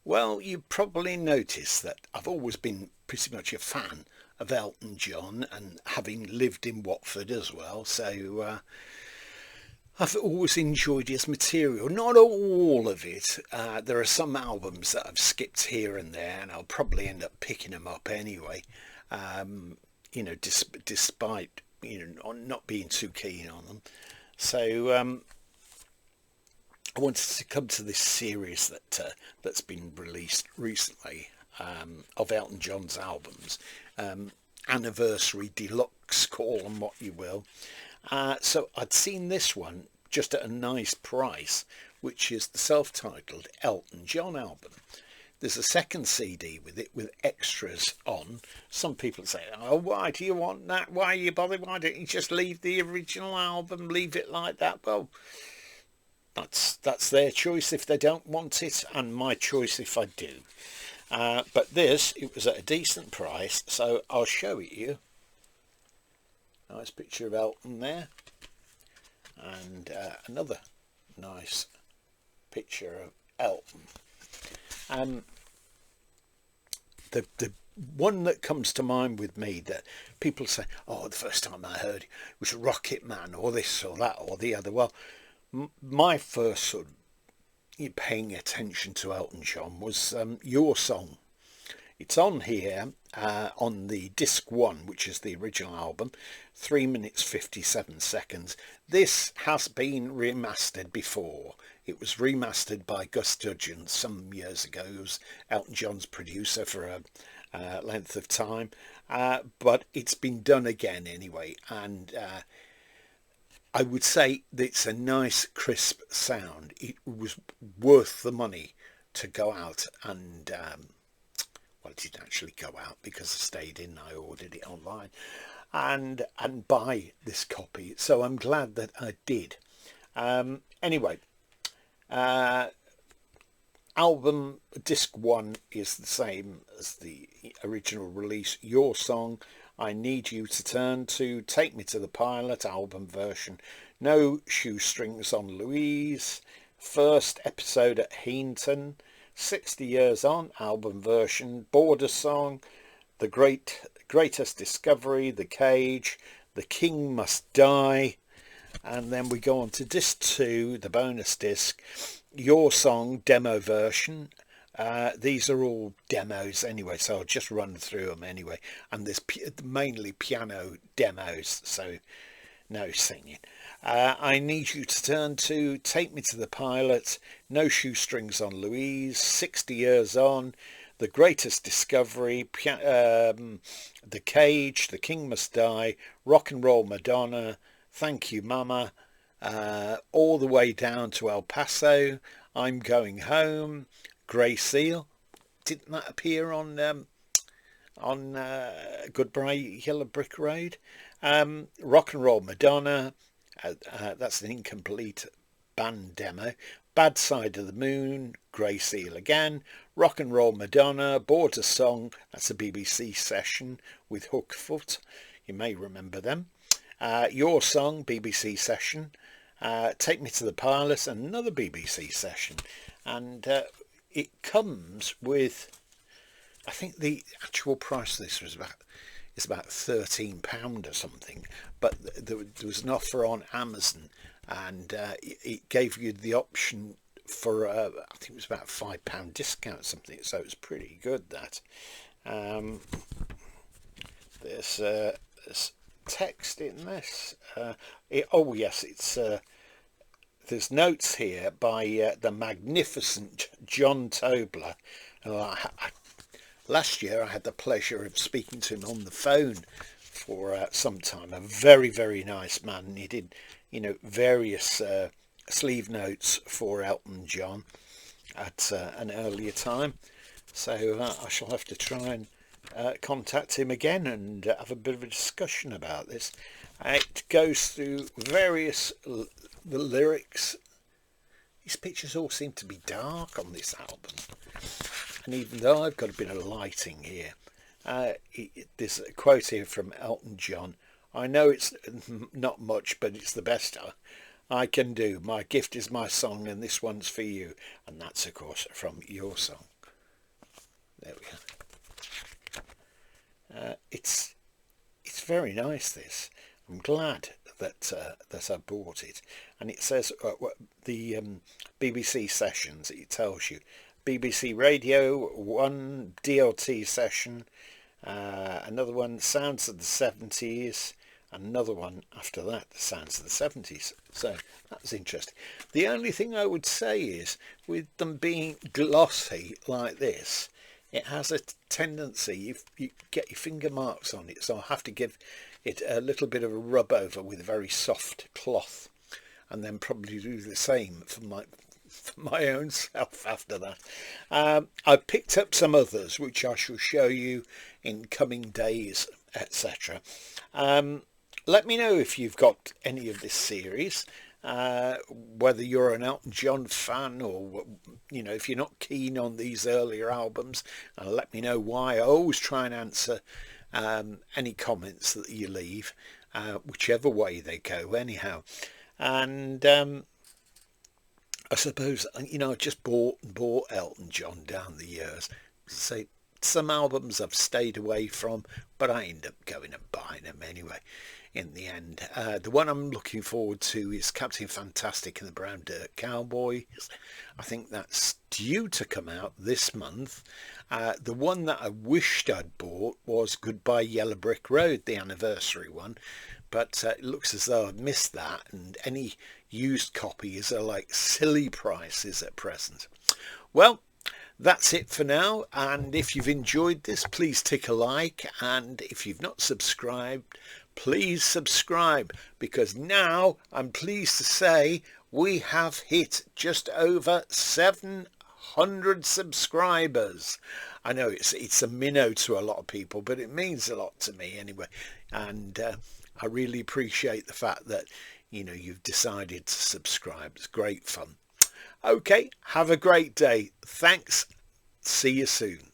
Well, you probably noticed that I've always been pretty much a fan of Elton John, and having lived in Watford as well, so I've always enjoyed his material. Not all of it. There are some albums that I've skipped here and there, and I'll probably end up picking them up anyway. Um, despite not being too keen on them. So I wanted to come to this series that's been released recently of Elton John's albums, anniversary deluxe, call them what you will. So I'd seen this one just at a nice price, which is the self-titled Elton John album. There's a second CD with it with extras on. Some people say, "Oh, why do you want that? Why are you bothered? Why don't you just leave the original album? Leave it like that?" Well, that's their choice if they don't want it, and my choice if I do. But it was at a decent price, so I'll show it you. Nice picture of Elton there, and another nice picture of Elton. The one that comes to mind with me that people say, "Oh, the first time I heard it was Rocket Man," or this or that or the other. Well, my first sort of paying attention to Elton John was Your Song. It's on here on the disc one, which is the original album, 3 minutes 57 seconds. This has been remastered before. It was remastered by Gus Dudgeon some years ago. He was Elton John's producer for a length of time, but it's been done again anyway, and I would say that it's a nice crisp sound. It was worth the money to go out and well, it didn't actually go out because I stayed in. I ordered it online and buy this copy. So I'm glad that I did. Anyway, album disc one is the same as the original release. Your Song, I Need You to Turn To, Take Me to the Pilot, album version. No Shoestrings on Louise, first episode at Heinton, 60 Years On, album version. Border Song, The Greatest Discovery, The Cage, The King Must Die. And then we go on to disc 2, the bonus disc, Your Song demo version. These are all demos anyway, so I'll just run through them anyway. And there's mainly piano demos, so no singing. I Need You to Turn To, Take Me to the Pilot, No Shoestrings on Louise, 60 Years On, The Greatest Discovery, The Cage, The King Must Die, Rock and Roll Madonna, Thank You Mama, all the way down to El Paso, I'm Going Home, Grey Seal. Didn't that appear on Goodbye Yellow Brick Road? Rock and Roll Madonna, that's an incomplete band demo. Bad Side of the Moon, Grey Seal again, Rock and Roll Madonna, Border Song, that's a BBC session with Hookfoot, you may remember them. Your Song, BBC session, Take Me to the Pilot, another BBC session, and it comes with, I think the actual price of this was about £13 or something, but there was an offer on Amazon, and it gave you the option for I think it was about £5 discount or something, so it was pretty good that. There's text in this. Oh yes, it's there's notes here by the magnificent John Tobler. Last year I had the pleasure of speaking to him on the phone for some time. A very, very nice man. He did, various sleeve notes for Elton John at an earlier time. So I shall have to try and contact him again and have a bit of a discussion about this. It goes through various the lyrics. These pictures all seem to be dark on this album, and even though I've got a bit of lighting here, there's a quote here from Elton John. I know it's not much, but it's the best I can do. My gift is my song, and this one's for you. And that's, of course, from Your Song. There we go. It's very nice, this. I'm glad that I bought it. And it says the BBC sessions. It tells you BBC Radio 1 DLT session, another one Sounds of the 70s, another one after that, the Sounds of the 70s. So that's interesting. The only thing I would say is, with them being glossy like this, it has a tendency, you get your finger marks on it, so I'll have to give it a little bit of a rub over with a very soft cloth, and then probably do the same for my own self after that. I picked up some others which I shall show you in coming days, etc. Let me know if you've got any of this series, whether you're an Elton John fan, or if you're not keen on these earlier albums, and let me know why. I always try and answer any comments that you leave, whichever way they go anyhow. And I suppose, I just bought Elton John down the years. So some albums I've stayed away from, but I end up going and buying them anyway in the end. The one I'm looking forward to is Captain Fantastic and the Brown Dirt Cowboys. I think that's due to come out this month. The one that I wished I'd bought was Goodbye Yellow Brick Road, the anniversary one, but it looks as though I've missed that, and any used copies are like silly prices at present. Well, that's it for now, and if you've enjoyed this, please tick a like, and if you've not subscribed, please subscribe, because now I'm pleased to say we have hit just over 700 subscribers. I know it's a minnow to a lot of people, but it means a lot to me anyway, and I really appreciate the fact that you've decided to subscribe. It's great fun. Okay, have a great day. Thanks. See you soon.